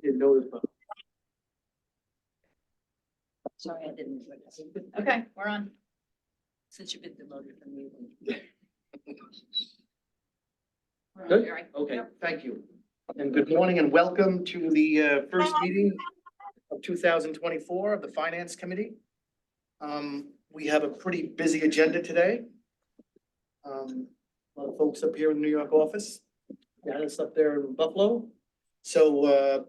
Didn't notice, but Sorry, I didn't. Okay, we're on. Since you've been demoted from me. We're on, good. Gary. Okay, Yep. thank you. And good morning and welcome to the first meeting of 2024 of the Finance Committee. We have a pretty busy agenda today. A lot of folks up here in the New York office. Got us up there in Buffalo. So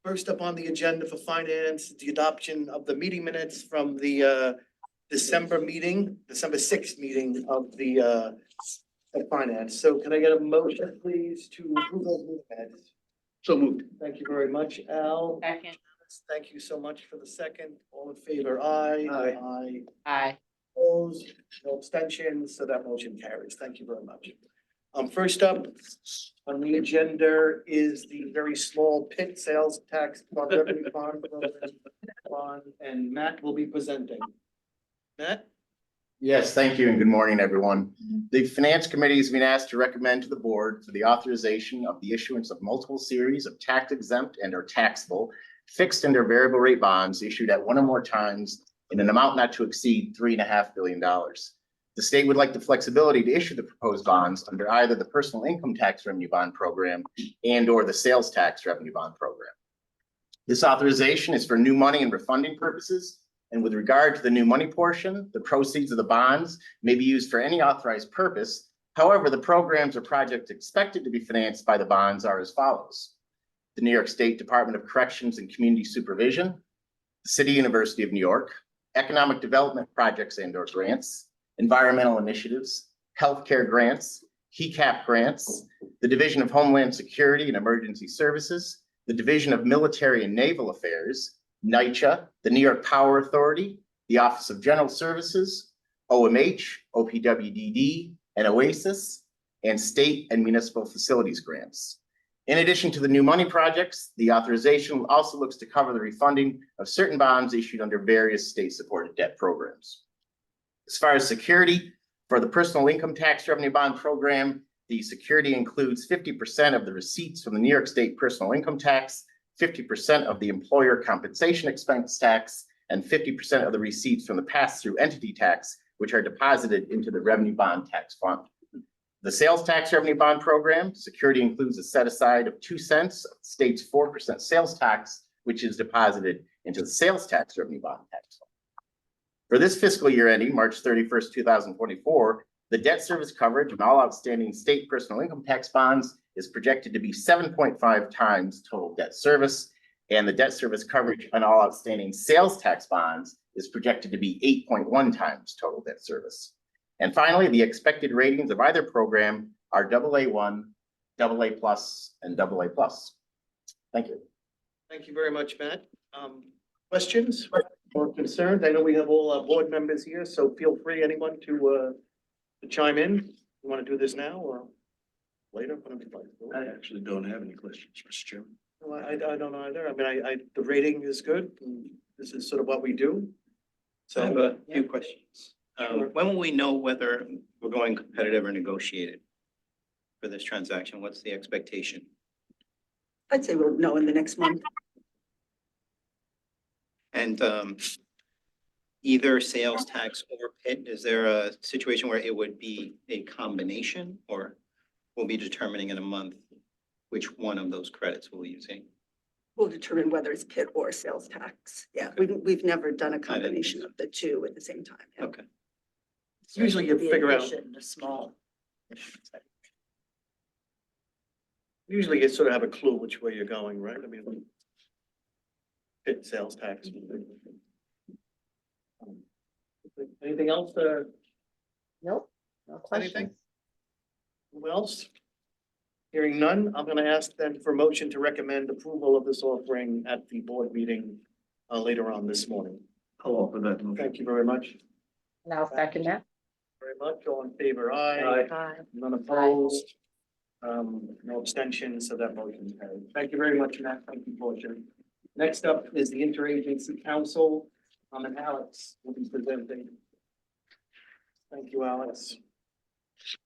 first up on the agenda for finance, the adoption of the meeting minutes from the December 6th meeting of the of finance. So can I get a motion, please, to approve those meeting minutes? So moved. Thank you very much, Al. Second. Thank you so much for the second. All in favor, aye. Aye. Aye. Aye. Opposed, no abstentions, so that motion carries. Thank you very much. First up on the agenda is the very small pit sales tax fund revenue bond, and Matt will be presenting. Matt? Yes, thank you and good morning, everyone. The Finance Committee has been asked to recommend to the board for the authorization of the issuance of multiple series of tax exempt and or taxable fixed and or variable rate bonds issued at one or more times in an amount not to exceed $3.5 billion. The state would like the flexibility to issue the proposed bonds under either the personal income tax revenue bond program and or the sales tax revenue bond program. This authorization is for new money and refunding purposes. And with regard to the new money portion, the proceeds of the bonds may be used for any authorized purpose. However, the programs or projects expected to be financed by the bonds are as follows: the New York State Department of Corrections and Community Supervision, the City University of New York, economic development projects and or grants, environmental initiatives, healthcare grants, HECAP grants, the Division of Homeland Security and Emergency Services, the Division of Military and Naval Affairs, NYCHA, the New York Power Authority, the Office of General Services, OMH, OPWDD, and OASIS, and state and municipal facilities grants. In addition to the new money projects, the authorization also looks to cover the refunding of certain bonds issued under various state-supported debt programs. As far as security, for the personal income tax revenue bond program, the security includes 50% of the receipts from the New York State personal income tax, 50% of the employer compensation expense tax, and 50% of the receipts from the pass-through entity tax, which are deposited into the revenue bond tax fund. The sales tax revenue bond program, security includes a set aside of 2 cents of the state's 4% sales tax, which is deposited into the sales tax revenue bond tax fund. For this fiscal year ending March 31st, 2024, the debt service coverage on all outstanding state personal income tax bonds is projected to be 7.5 times total debt service, and the debt service coverage on all outstanding sales tax bonds is projected to be 8.1 times total debt service. And finally, the expected ratings of either program are AA1, AA+, and AA+. Thank you. Thank you very much, Matt. Questions or concerns? I know we have all board members here, so feel free, anyone, to chime in. You want to do this now or later? I actually don't have any questions, Mr. Chairman. Well, I don't either. I mean, the rating is good. This is sort of what we do. So I have a few questions. Sure. When will we know whether we're going competitive or negotiated for this transaction? What's the expectation? I'd say we'll know in the next month. And either sales tax or PIT, is there a situation where it would be a combination, or we'll be determining in a month which one of those credits we'll be using? We'll determine whether it's PIT or sales tax. Yeah, we've never done a combination of the two at the same time. Yeah. Okay. Usually you figure out, The small. usually you sort of have a clue which way you're going, right? I mean, pit sales tax. Anything else? Nope. No Anything? Who else? Hearing none, I'm going to ask then for a motion to recommend approval of this offering at the board meeting later on this morning. I'll offer that motion. Thank you very much. Now second that. Very much. All in favor, aye. Aye. Aye. None opposed. No abstentions, so that motion carries. Thank you very much, Matt. Thank you, Portia. Next up is the Interagency Council. And Alex will be presenting. Thank you, Alex.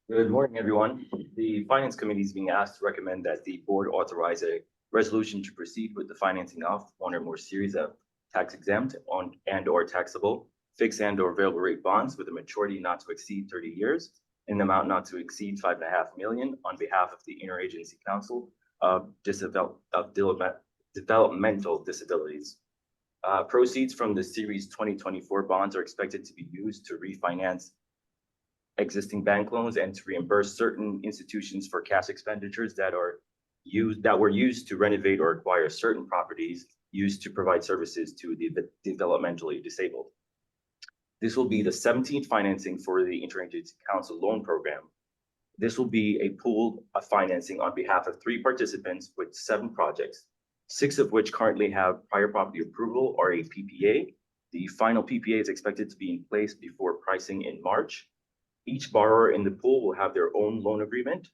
Good morning, everyone. The Finance Committee is being asked to recommend that the board authorize a resolution to proceed with the financing of one or more series of tax exempt on and or taxable fixed and or variable rate bonds with a maturity not to exceed 30 years in an amount not to exceed 5.5 million on behalf of the Interagency Council of Developmental Disabilities. Proceeds from the Series 2024 bonds are expected to be used to refinance existing bank loans and to reimburse certain institutions for cash expenditures that were used to renovate or acquire certain properties used to provide services to the developmentally disabled. This will be the 17th financing for the Interagency Council Loan Program. This will be a pool of financing on behalf of 3 participants with 7 projects, 6 of which currently have prior property approval or a PPA. The final PPA is expected to be in place before pricing in March. Each borrower in the pool will have their own loan agreement.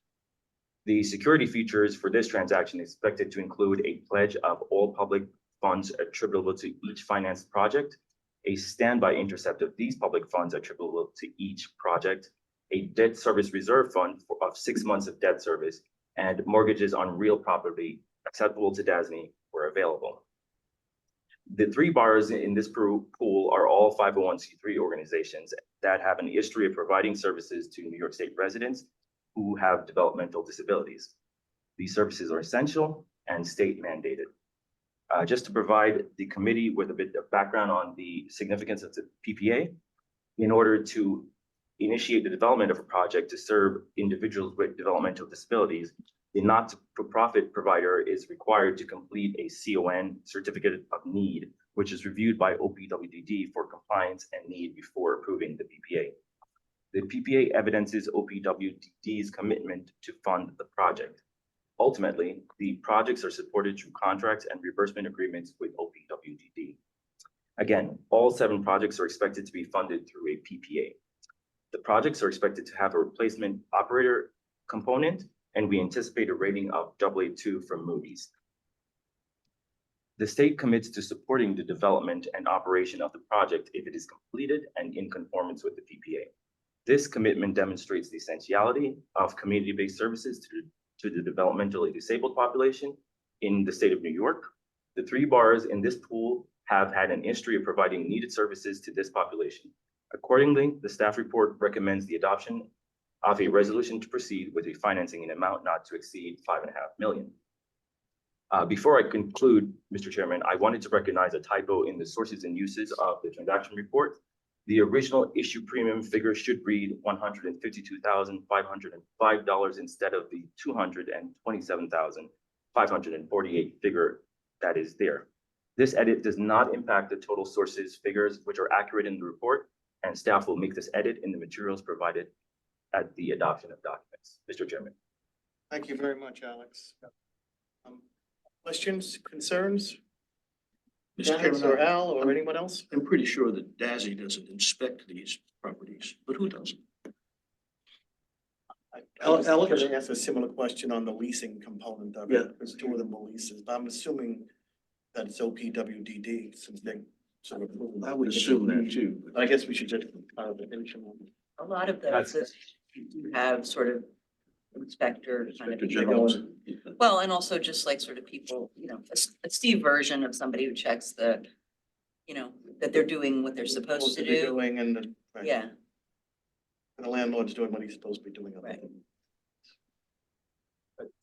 The security features for this transaction is expected to include a pledge of all public funds attributable to each financed project, a standby intercept of these public funds attributable to each project, a debt service reserve fund of 6 months of debt service, and mortgages on real property acceptable to DASNY were available. The 3 borrowers in this pool are all 501c3 organizations that have an history of providing services to New York State residents who have developmental disabilities. These services are essential and state mandated. Just to provide the committee with a bit of background on the significance of the PPA, in order to initiate the development of a project to serve individuals with developmental disabilities, the not-for-profit provider is required to complete a CON, Certificate of Need, which is reviewed by OPWDD for compliance and need before approving the PPA. The PPA evidences OPWDD's commitment to fund the project. Ultimately, the projects are supported through contracts and reimbursement agreements with OPWDD. Again, all 7 projects are expected to be funded through a PPA. The projects are expected to have a replacement operator component, and we anticipate a rating of AA2 from Moody's. The state commits to supporting the development and operation of the project if it is completed and in conformance with the PPA. This commitment demonstrates the essentiality of community-based services to the developmentally disabled population in the state of New York. The 3 borrowers in this pool have had an history of providing needed services to this population. Accordingly, the staff report recommends the adoption of a resolution to proceed with a financing in amount not to exceed 5.5 million. Before I conclude, Mr. Chairman, I wanted to recognize a typo in the sources and uses of the transaction report. The original issue premium figure should read $152,505 instead of the $227,548 figure that is there. This edit does not impact the total sources figures, which are accurate in the report, and staff will make this edit in the materials provided at the adoption of documents. Mr. Chairman. Thank you very much, Alex. Questions, concerns? Mr. Dennis Chairman, or Al or anyone else? I'm pretty sure that DASNY doesn't inspect these properties, but who does? I was Alex? going to ask a similar question on the leasing component of it, Yeah. because 2 of them were leases, but I'm assuming that it's OPWDD since they sort of. I would assume that too. I guess we should just mention them. A lot of those that do have sort of inspector kind of. Inspector Generals. Well, and also just like sort of people, you know, a Steve version of somebody who checks the, you know, that they're doing what they're supposed to be do. doing and the. Right. Yeah, And the landlord's doing what he's supposed to be doing. Right.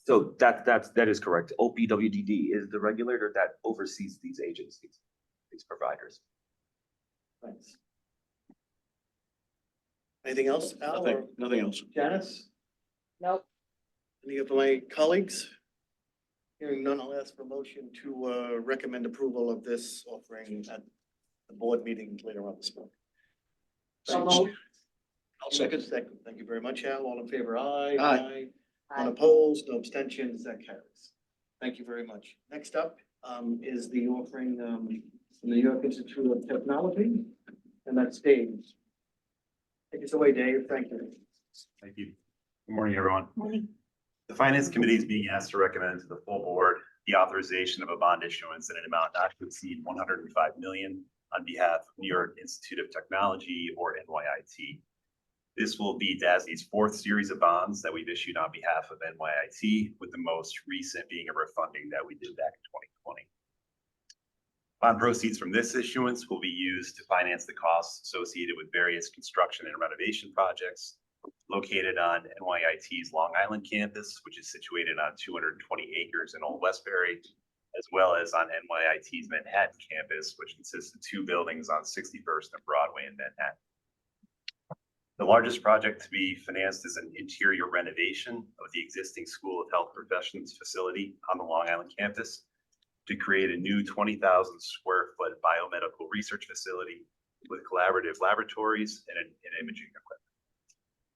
So that is correct. OPWDD is the regulator that oversees these agencies, these providers. Thanks. Anything else, Al or Nothing else. Janice? nope. Any of my colleagues? Hearing none, I'll ask for a motion to recommend approval of this offering at the board meeting later on this month. I'll second. Second, thank you very much, Al. All in favor, aye. Aye. Unopposed, no abstentions, that carries. Thank you very much. Next up is the offering from the New York Institute of Technology, and that's Dave. Take us away, Dave. Thank you. Thank you. Good morning, everyone. Morning. The Finance Committee is being asked to recommend to the full board the authorization of a bond issuance in an amount not to exceed 105 million on behalf of New York Institute of Technology, or NYIT. This will be DASNY's fourth series of bonds that we've issued on behalf of NYIT, with the most recent being a refunding that we did back in 2020. Bond proceeds from this issuance will be used to finance the costs associated with various construction and renovation projects located on NYIT's Long Island campus, which is situated on 220 acres in Old Westbury, as well as on NYIT's Manhattan campus, which consists of 2 buildings on 61st and Broadway in Manhattan. The largest project to be financed is an interior renovation of the existing School of Health Professions facility on the Long Island campus to create a new 20,000 square foot biomedical research facility with collaborative laboratories and imaging equipment.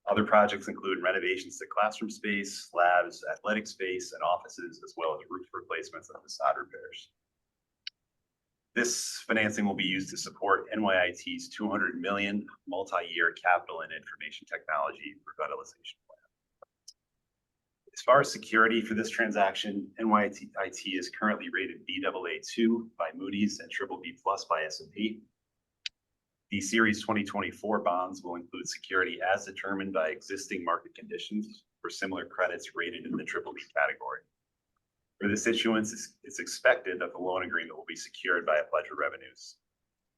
Other projects include renovations to classroom space, labs, athletic space, and offices, as well as roof replacements and facade repairs. This financing will be used to support NYIT's $200 million multi-year capital and information technology revitalization plan. As far as security for this transaction, NYIT is currently rated Baa2 by Moody's and BBB+ by S&P. The Series 2024 bonds will include security as determined by existing market conditions for similar credits rated in the BBB category. For this issuance, it's expected that the loan agreement will be secured by a pledge of revenues.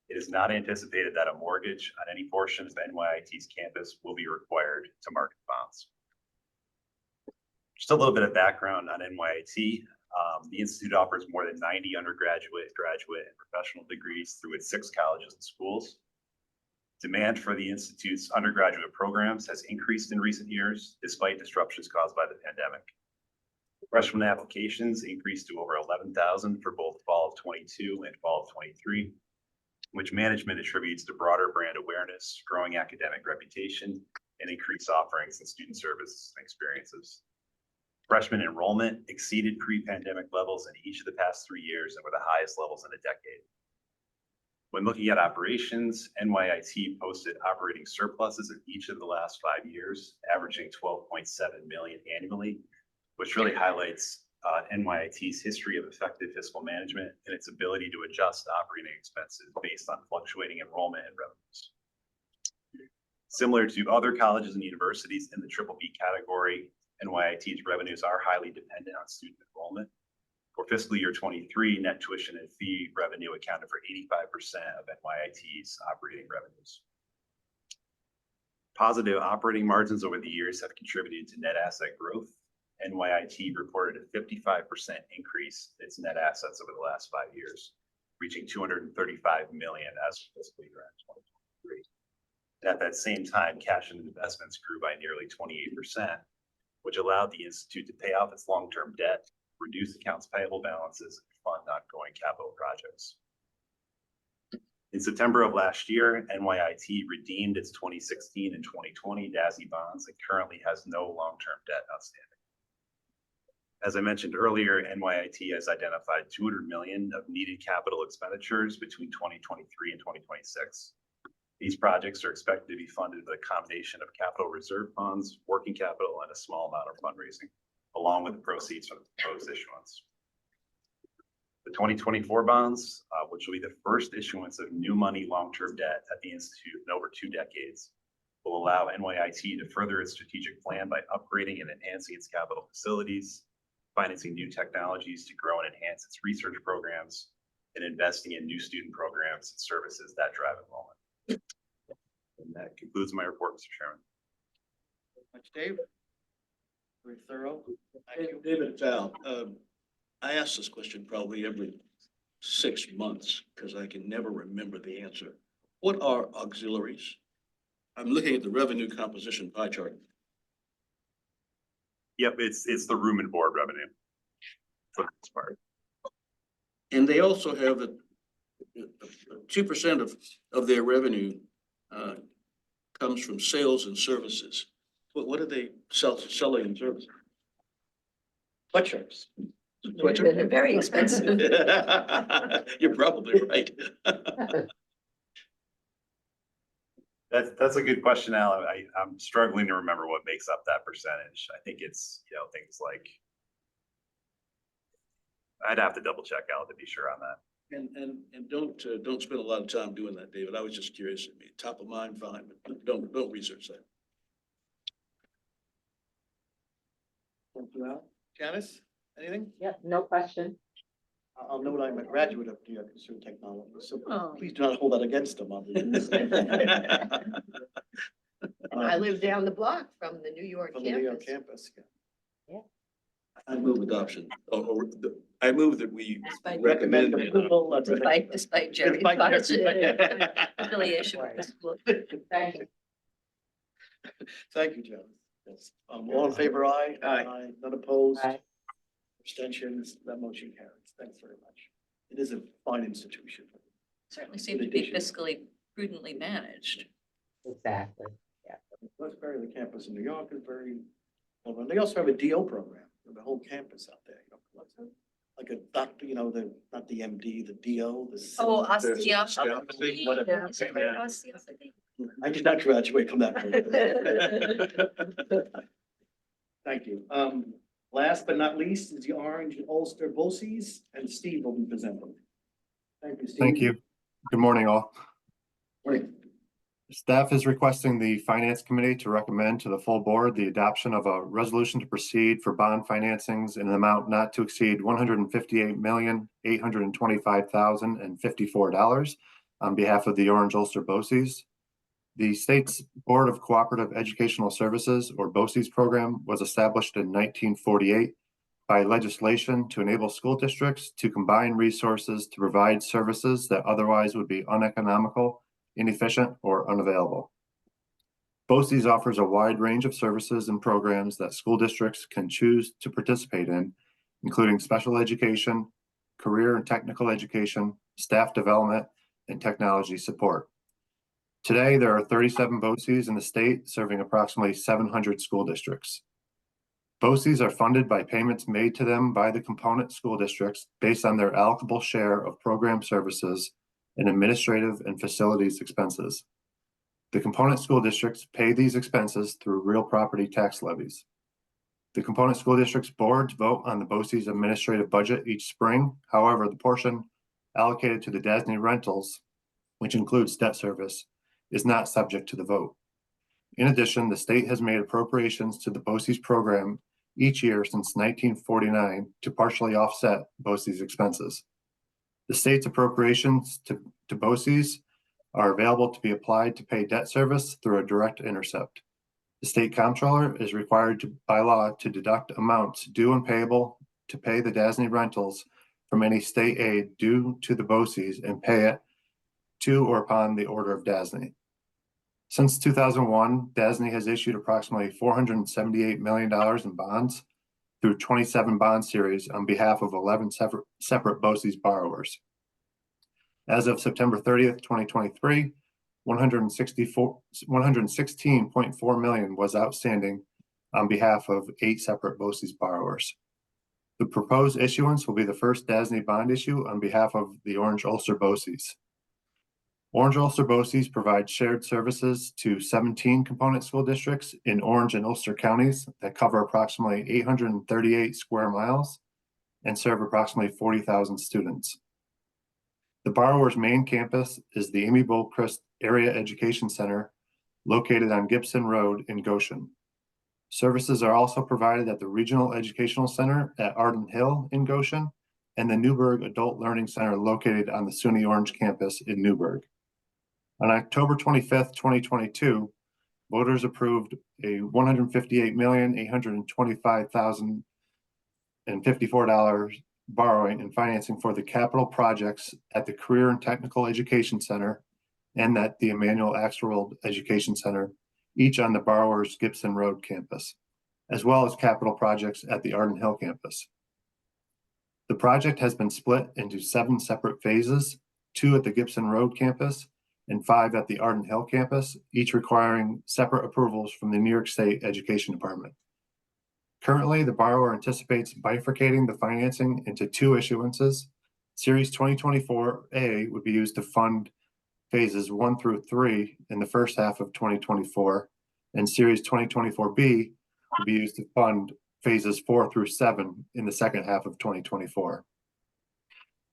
It is not anticipated that a mortgage on any portion of NYIT's campus will be required to market bonds. Just a little bit of background on NYIT. The Institute offers more than 90 undergraduate, graduate, and professional degrees through its 6 colleges and schools. Demand for the Institute's undergraduate programs has increased in recent years, despite disruptions caused by the pandemic. Freshman applications increased to over 11,000 for both fall of 22 and fall of 23, which management attributes to broader brand awareness, growing academic reputation, and increased offerings in student services and experiences. Freshman enrollment exceeded pre-pandemic levels in each of the past 3 years and were the highest levels in a decade. When looking at operations, NYIT posted operating surpluses in each of the last 5 years, averaging 12.7 million annually, which really highlights NYIT's history of effective fiscal management and its ability to adjust operating expenses based on fluctuating enrollment and revenues. Similar to other colleges and universities in the BBB category, NYIT's revenues are highly dependent on student enrollment. For fiscal year 23, net tuition and fee revenue accounted for 85% of NYIT's operating revenues. Positive operating margins over the years have contributed to net asset growth. NYIT reported a 55% increase in its net assets over the last 5 years, reaching 235 million as of fiscal year end 2023. And at that same time, cash and investments grew by nearly 28%, which allowed the Institute to pay off its long-term debt, reduce accounts payable balances, and fund ongoing capital projects. In September of last year, NYIT redeemed its 2016 and 2020 DASNY bonds and currently has no long-term debt outstanding. As I mentioned earlier, NYIT has identified 200 million of needed capital expenditures between 2023 and 2026. These projects are expected to be funded with a combination of capital reserve funds, working capital, and a small amount of fundraising, along with the proceeds from the proposed issuance. The 2024 bonds, which will be the first issuance of new money long-term debt at the Institute in over 2 decades, will allow NYIT to further its strategic plan by upgrading and enhancing its capital facilities, financing new technologies to grow and enhance its research programs, and investing in new student programs and services that drive enrollment. And that concludes my report, Mr. Chairman. Much, Dave. Very thorough. Thank you. David Val, I ask this question probably every 6 months because I can never remember the answer. What are auxiliaries? I'm looking at the revenue composition pie chart. Yep, it's the room and board revenue for this part. And they also have 2% of their revenue comes from sales and services. What are they selling in service? Sweatshirts. They're very expensive. You're probably right. That's a good question, Al. I'm struggling to remember what makes up that percentage. I think it's, things like, I'd have to double check out to be sure on that. And don't spend a lot of time doing that, David. I was just curious. I mean, top of mind, fine, but don't research that. Thank you, Al. Janice, anything? Yep, no question. I'll note I'm a graduate of New York Consumer Technology, so Oh. please do not hold that against them. I live down the block from the New York From the New York campus. campus, yeah. I move adoption, I move that we Despite recommend. Recommend approval. Despite Jerry's Despite partial affiliation with Right. the school. Thank you. Thank you, Janice. Yes. All in favor, aye? Aye. None opposed? Aye. Abstentions, that motion carries. Thanks very much. It is a fine institution. Certainly seemed to be fiscally prudently managed. Exactly. Westbury, the campus in New York is very, well run. They also have a DO program for the whole campus out there. You know, what's that? Like a doctor, you know, not the MD, the DO, the. Oh, the- osteopathy. Whatever. Is it right, osteopathy? I did not graduate from that. program. Thank you. Last but not least is the Orange and Ulster BOCES, and Steve will be presenting. Thank you, Steve. Thank you. Good morning, all. Morning. Staff is requesting the Finance Committee to recommend to the full board the adoption of a resolution to proceed for bond financings in an amount not to exceed $158,825,054 on behalf of the Orange Ulster BOCES. The state's Board of Cooperative Educational Services, or BOCES program, was established in 1948 by legislation to enable school districts to combine resources to provide services that otherwise would be uneconomical, inefficient, or unavailable. BOCES offers a wide range of services and programs that school districts can choose to participate in, including special education, career and technical education, staff development, and technology support. Today, there are 37 BOCES in the state, serving approximately 700 school districts. BOCES are funded by payments made to them by the component school districts based on their allocable share of program services and administrative and facilities expenses. The component school districts pay these expenses through real property tax levies. The component school districts boards vote on the BOCES administrative budget each spring. However, the portion allocated to the DASNY rentals, which includes debt service, is not subject to the vote. In addition, the state has made appropriations to the BOCES program each year since 1949 to partially offset BOCES expenses. The state's appropriations to BOCES are available to be applied to pay debt service through a direct intercept. The state comptroller is required by law to deduct amounts due and payable to pay the DASNY rentals from any state aid due to the BOCES and pay it to or upon the order of DASNY. Since 2001, DASNY has issued approximately $478 million in bonds through 27 bond series on behalf of 11 separate BOCES borrowers. As of September 30th, 2023, $116.4 million was outstanding on behalf of 8 separate BOCES borrowers. The proposed issuance will be the first DASNY bond issue on behalf of the Orange Ulster BOCES. Orange Ulster BOCES provides shared services to 17 component school districts in Orange and Ulster counties that cover approximately 838 square miles and serve approximately 40,000 students. The borrower's main campus is the Amy Boulchrist Area Education Center located on Gibson Road in Goshen. Services are also provided at the Regional Educational Center at Arden Hill in Goshen and the Newburgh Adult Learning Center located on the SUNY Orange campus in Newburgh. On October 25th, 2022, voters approved a $158,825,054 borrowing and financing for the capital projects at the Career and Technical Education Center and at the Emmanuel Axelrod Education Center, each on the borrower's Gibson Road campus, as well as capital projects at the Arden Hill campus. The project has been split into 7 separate phases, 2 at the Gibson Road campus and 5 at the Arden Hill campus, each requiring separate approvals from the New York State Education Department. Currently, the borrower anticipates bifurcating the financing into 2 issuances. Series 2024A would be used to fund phases 1 through 3 in the first half of 2024, and Series 2024B would be used to fund phases 4 through 7 in the second half of 2024.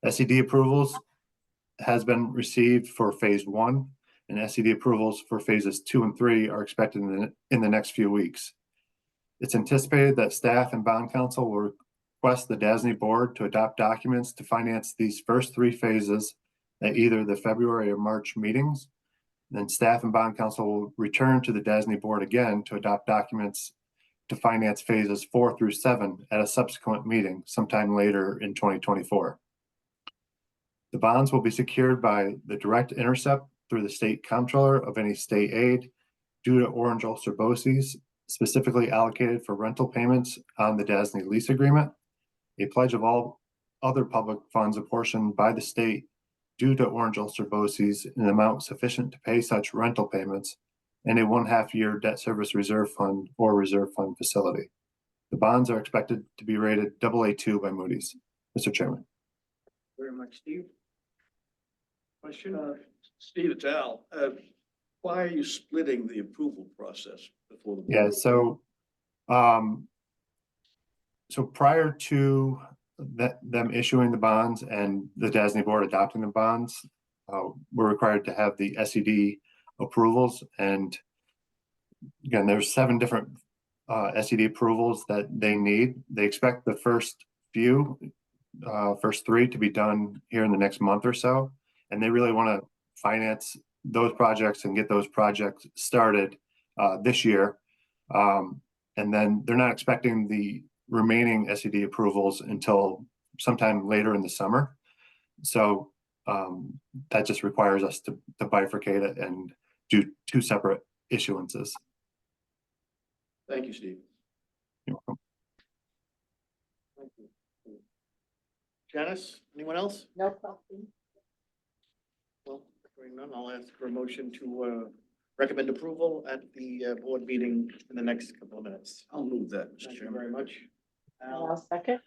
SED approvals has been received for phase 1, and SED approvals for phases 2 and 3 are expected in the next few weeks. It's anticipated that staff and bond counsel will request the DASNY board to adopt documents to finance these first three phases at either the February or March meetings. Then staff and bond counsel will return to the DASNY board again to adopt documents to finance phases 4 through 7 at a subsequent meeting sometime later in 2024. The bonds will be secured by the direct intercept through the state comptroller of any state aid due to Orange Ulster BOCES, specifically allocated for rental payments on the DASNY lease agreement, a pledge of all other public funds apportioned by the state due to Orange Ulster BOCES in an amount sufficient to pay such rental payments, and a 1/2 year debt service reserve fund or reserve fund facility. The bonds are expected to be rated AA2 by Moody's. Mr. Chairman. Very much, Steve. Question? Steve, it's Al. Why are you splitting the approval process before the? board? Yeah, so prior to them issuing the bonds and the DASNY board adopting the bonds, we're required to have the SED approvals. And again, there's 7 different SED approvals that they need. They expect the first 3 to be done here in the next month or so. And they really want to finance those projects and get those projects started this year. And then they're not expecting the remaining SED approvals until sometime later in the summer. So that just requires us to bifurcate it and do 2 separate issuances. Thank you, Steve. You're welcome. Thank you. Janice, anyone else? No problem. Well, hearing none, I'll ask for a motion to recommend approval at the board meeting in the next couple of minutes. I'll move that, Mr. Thank you Chairman. very much. I'll Al, second.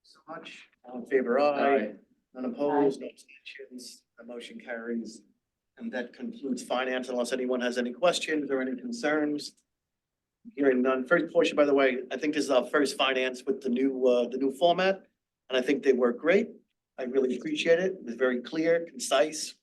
so much. All in favor, aye. Aye. None opposed, no abstentions. The motion carries. And that concludes finance unless anyone has any questions or any concerns. Hearing none. First portion, by the way, I think this is our first finance with the new format. And I think they work great. I really appreciate it. It was very clear, concise.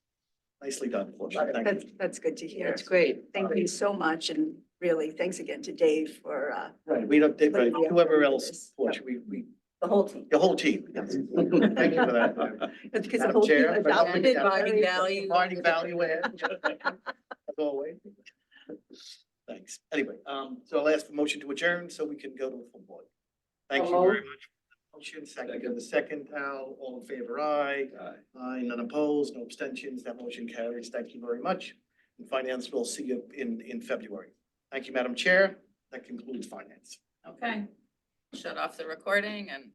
Nicely done, Portia. Thank you. That's good to hear. That's great. Thank you so much, and really, thanks again to Dave for, Right, we don't, right, Putting the whoever effort into else, this. Portia, we, The whole team. the whole team. Yes. Thank you for that. because the Madam whole team Chair, adopted it. Providing very- value. Providing value add. As always. Thanks. Anyway, so I'll ask for motion to adjourn so we can go to a full board. Thank you very much. Motion, second, the second, Al, all in favor, aye. Aye, none opposed, no abstentions. That motion carries. Thank you very much. And finance, we'll see you in February. Thank you, Madam Chair. That concludes finance. Okay, shut off the recording and.